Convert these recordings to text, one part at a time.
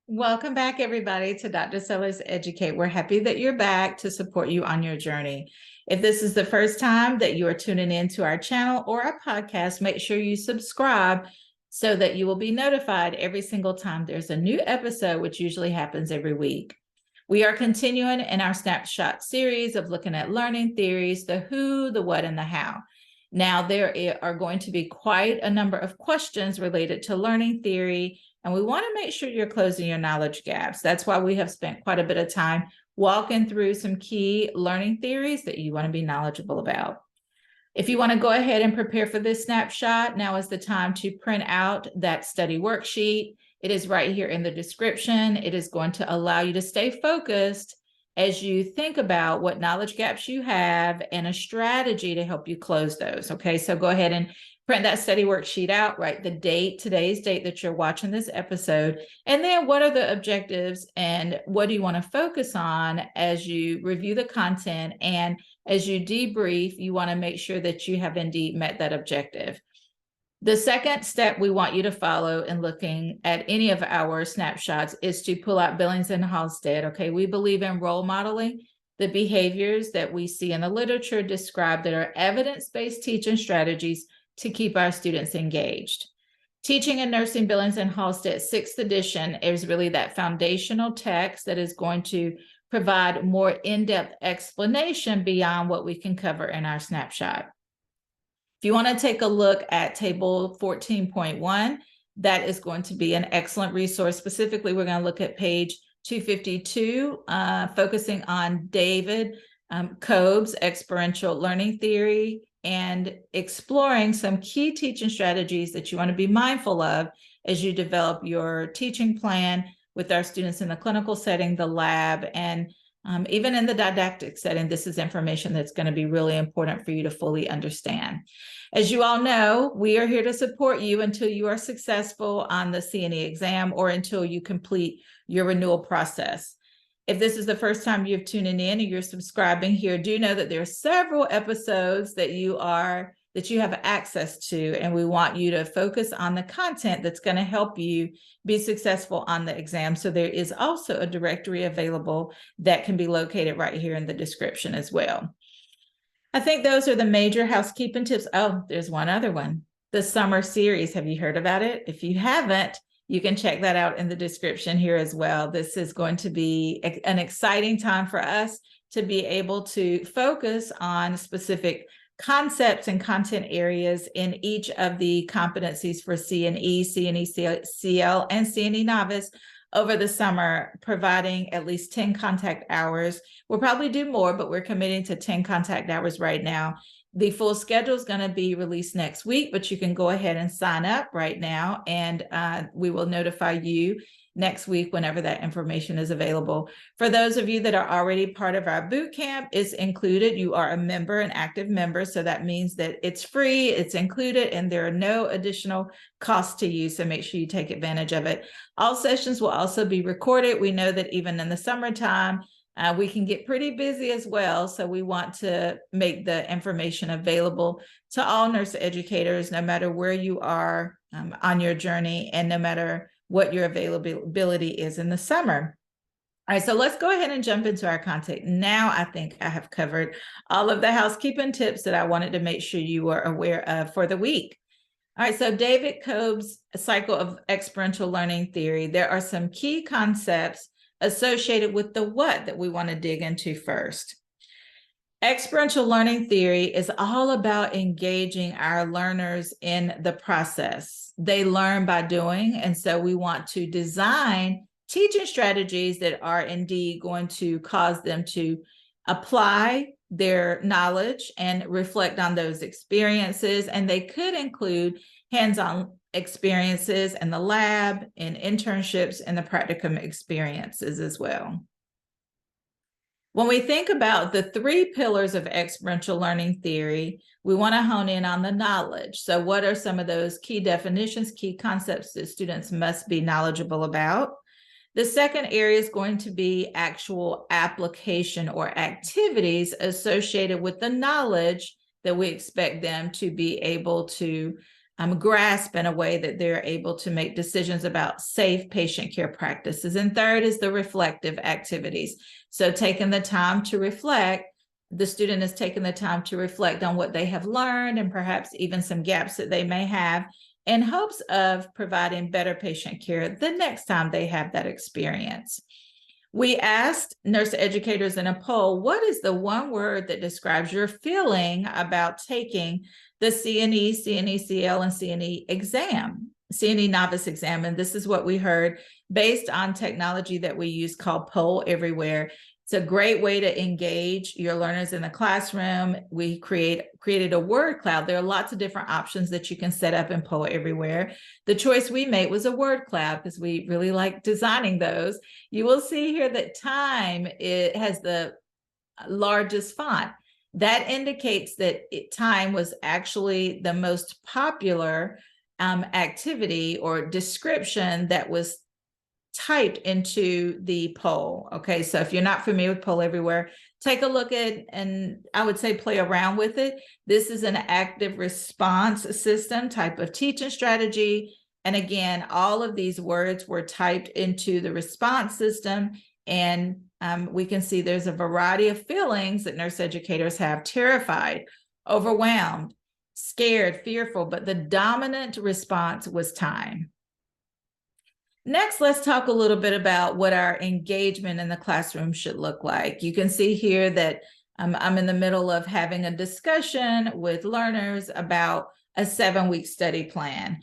Welcome back, everybody, to Dr. Sellers Educate. We're happy that you're back to support you on your journey. If this is the first time that you are tuning in to our channel or our podcast, make sure you subscribe so that you will be notified every single time there's a new episode, which usually happens every week. We are continuing in our Snapshot series of looking at learning theories, the who, the what, and the how. Now, there are going to be quite a number of questions related to learning theory, and we want to make sure you're closing your knowledge gaps. That's why we have spent quite a bit of time walking through some key learning theories that you want to be knowledgeable about. If you want to go ahead and prepare for this snapshot, now is the time to print out that study worksheet. It is right here in the description. It is going to allow you to stay focused as you think about what knowledge gaps you have and a strategy to help you close those. Okay, so go ahead and print that study worksheet out, write the date, today's date that you're watching this episode, and then what are the objectives and what do you want to focus on as you review the content, and as you debrief, you want to make sure that you have indeed met that objective. The second step we want you to follow in looking at any of our snapshots is to pull out Billings and Halstead. Okay, we believe in role modeling the behaviors that we see in the literature described that are evidence-based teaching strategies to keep our students engaged. Teaching and Nursing Billings and Halstead 6th edition is really that foundational text that is going to provide more in-depth explanation beyond what we can cover in our snapshot. If you want to take a look at table 14.1, that is going to be an excellent resource. Specifically, we're going to look at page 252, focusing on David Kolb's experiential learning theory and exploring some key teaching strategies that you want to be mindful of as you develop your teaching plan with our students in the clinical setting, the lab, and even in the didactic setting. This is information that's going to be really important for you to fully understand. As you all know, we are here to support you until you are successful on the CNE exam or until you complete your renewal process. If this is the first time you've tuned in and you're subscribing here, do know that there are several episodes that you have access to, and we want you to focus on the content that's going to help you be successful on the exam. So there is also a directory available that can be located right here in the description as well. I think those are the major housekeeping tips. Oh, there's one other one. The summer series. Have you heard about it? If you haven't, you can check that out in the description here as well. This is going to be an exciting time for us to be able to focus on specific concepts and content areas in each of the competencies for CNE, CNE CL, and CNE Novice over the summer, providing at least 10 contact hours. We'll probably do more, but we're committing to 10 contact hours right now. The full schedule is going to be released next week, but you can go ahead and sign up right now, and we will notify you next week whenever that information is available. For those of you that are already part of our boot camp, it's included. You are a member, an active member, so that means that it's free, it's included, and there are no additional costs to you, so make sure you take advantage of it. All sessions will also be recorded. We know that even in the summertime, we can get pretty busy as well, so we want to make the information available to all nurse educators, no matter where you are on your journey and no matter what your availability is in the summer. All right, so let's go ahead and jump into our content. Now I think I have covered all of the housekeeping tips that I wanted to make sure you were aware of for the week. All right, so David Kolb's cycle of experiential learning theory, there are some key concepts associated with the what that we want to dig into first. Experiential learning theory is all about engaging our learners in the process. They learn by doing, and so we want to design teaching strategies that are indeed going to cause them to apply their knowledge and reflect on those experiences, and they could include hands-on experiences in the lab, in internships, and the practicum experiences as well. When we think about the 3 pillars of experiential learning theory, we want to hone in on the knowledge. So what are some of those key definitions, key concepts that students must be knowledgeable about? The second area is going to be actual application or activities associated with the knowledge that we expect them to be able to grasp in a way that they're able to make decisions about safe patient care practices. And third is the reflective activities. So taking the time to reflect, the student is taking the time to reflect on what they have learned and perhaps even some gaps that they may have in hopes of providing better patient care the next time they have that experience. We asked nurse educators in a poll, what is the one word that describes your feeling about taking the CNE, CNE-CL, and CNE exam, CNE novice exam? And this is what we heard based on technology that we use called Poll Everywhere. It's a great way to engage your learners in the classroom. We created a word cloud. There are lots of different options that you can set up in Poll Everywhere. The choice we made was a word cloud because we really like designing those. You will see here that time, it has the largest font. That indicates that time was actually the most popular activity or description that was typed into the poll. Okay, so if you're not familiar with Poll Everywhere, take a look at, and I would say play around with it. This is an active response system type of teaching strategy. And again, all of these words were typed into the response system. And we can see there's a variety of feelings that nurse educators have: terrified, overwhelmed, scared, fearful, but the dominant response was time. Next, let's talk a little bit about what our engagement in the classroom should look like. You can see here that I'm in the middle of having a discussion with learners about a 7-week study plan.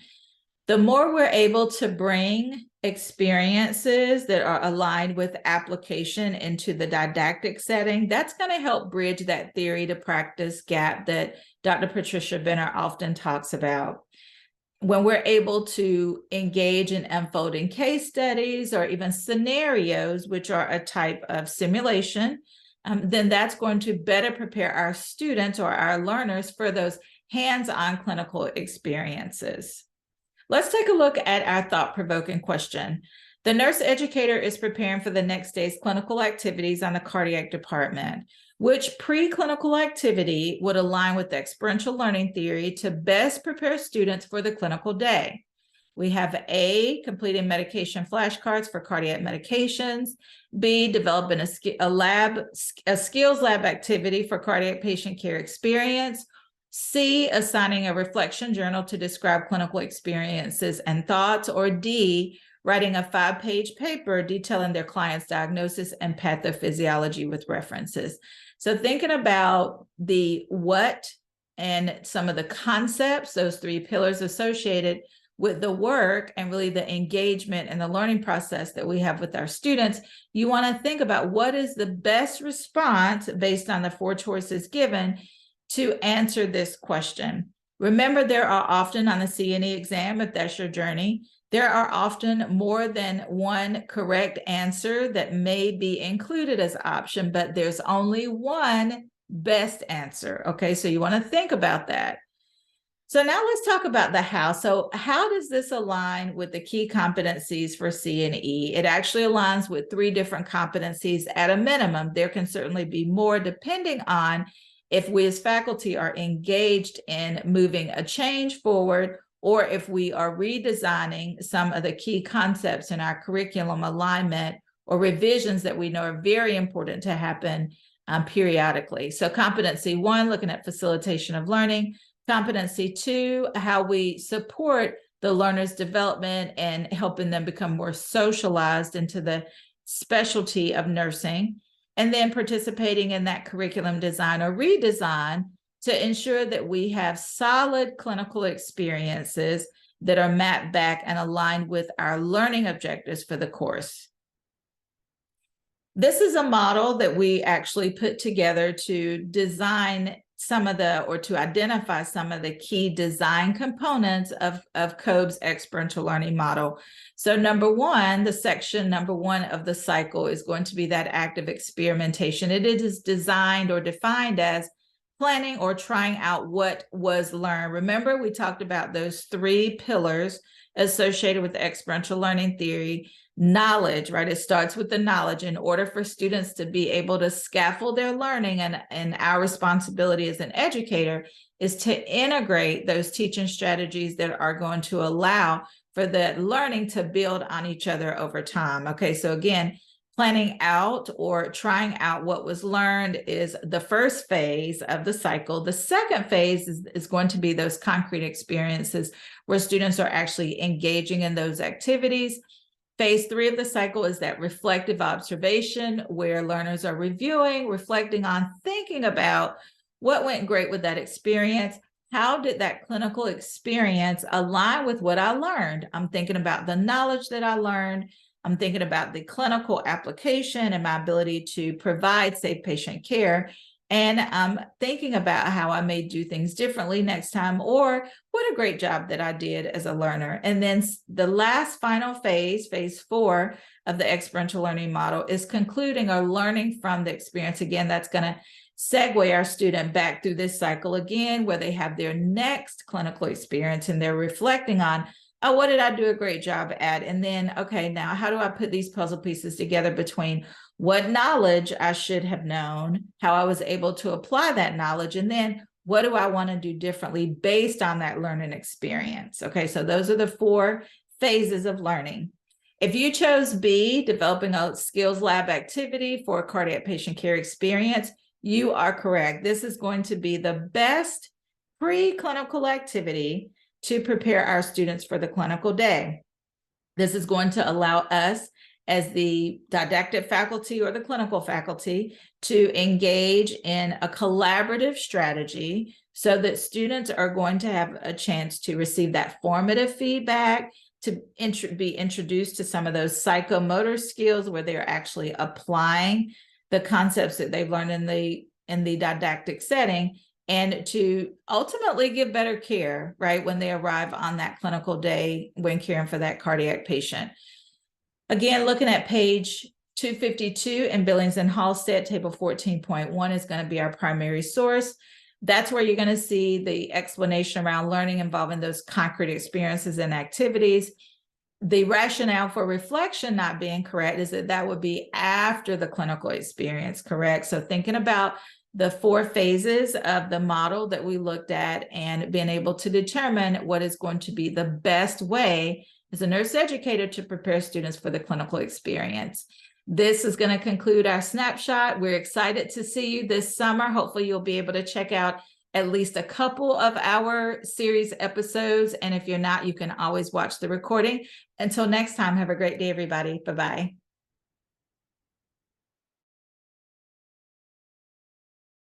The more we're able to bring experiences that are aligned with application into the didactic setting, that's going to help bridge that theory to practice gap that Dr. Patricia Benner often talks about. When we're able to engage in unfolding case studies or even scenarios, which are a type of simulation, then that's going to better prepare our students or our learners for those hands-on clinical experiences. Let's take a look at our thought-provoking question. The nurse educator is preparing for the next day's clinical activities on the cardiac department. Which preclinical activity would align with the experiential learning theory to best prepare students for the clinical day? We have A, completing medication flashcards for cardiac medications. B, developing a skills lab activity for cardiac patient care experience. C, assigning a reflection journal to describe clinical experiences and thoughts. Or D, writing a 5-page paper detailing their client's diagnosis and pathophysiology with references. So thinking about the what and some of the concepts, those 3 pillars associated with the work and really the engagement and the learning process that we have with our students, you want to think about what is the best response based on the 4 choices given to answer this question. Remember, there are often on the CNE exam, if that's your journey, there are often more than one correct answer that may be included as option, but there's only one best answer. Okay, so you want to think about that. So now let's talk about the how. So how does this align with the key competencies for CNE? It actually aligns with 3 different competencies at a minimum. There can certainly be more depending on if we as faculty are engaged in moving a change forward, or if we are redesigning some of the key concepts in our curriculum alignment or revisions that we know are very important to happen periodically. So competency 1, looking at facilitation of learning. Competency 2, how we support the learner's development and helping them become more socialized into the specialty of nursing. And then participating in that curriculum design or redesign to ensure that we have solid clinical experiences that are mapped back and aligned with our learning objectives for the course. This is a model that we actually put together to design some of the, or to identify some of the key design components of Kolb's experiential learning model. So number 1, the section number 1 of the cycle is going to be that active experimentation. It is designed or defined as planning or trying out what was learned. Remember, we talked about those 3 pillars associated with experiential learning theory. Knowledge, right? It starts with the knowledge. In order for students to be able to scaffold their learning, and our responsibility as an educator is to integrate those teaching strategies that are going to allow for the learning to build on each other over time. Okay, so again, planning out or trying out what was learned is the first phase of the cycle. The second phase is going to be those concrete experiences where students are actually engaging in those activities. Phase 3 of the cycle is that reflective observation, where learners are reviewing, reflecting on, thinking about what went great with that experience. How did that clinical experience align with what I learned? I'm thinking about the knowledge that I learned. I'm thinking about the clinical application and my ability to provide safe patient care. And I'm thinking about how I may do things differently next time, or what a great job that I did as a learner. And then the last final phase, phase 4 of the experiential learning model, is concluding or learning from the experience. Again, that's going to segue our student back through this cycle again, where they have their next clinical experience and they're reflecting on, oh, what did I do a great job at? And then, okay, now how do I put these puzzle pieces together between what knowledge I should have known, how I was able to apply that knowledge, and then what do I want to do differently based on that learning experience? Okay, so those are the 4 phases of learning. If you chose B, developing a skills lab activity for a cardiac patient care experience, you are correct. This is going to be the best pre-clinical activity to prepare our students for the clinical day. This is going to allow us as the didactic faculty or the clinical faculty to engage in a collaborative strategy so that students are going to have a chance to receive that formative feedback, to be introduced to some of those psychomotor skills where they're actually applying the concepts that they've learned in the didactic setting, and to ultimately give better care, right, when they arrive on that clinical day when caring for that cardiac patient. Again, looking at page 252 in Billings and Halstead, table 14.1 is going to be our primary source. That's where you're going to see the explanation around learning involving those concrete experiences and activities. The rationale for reflection not being correct is that would be after the clinical experience, correct? So thinking about the 4 phases of the model that we looked at and being able to determine what is going to be the best way as a nurse educator to prepare students for the clinical experience. This is going to conclude our snapshot. We're excited to see you this summer. Hopefully you'll be able to check out at least a couple of our series episodes. And if you're not, you can always watch the recording. Until next time, have a great day, everybody. Bye-bye.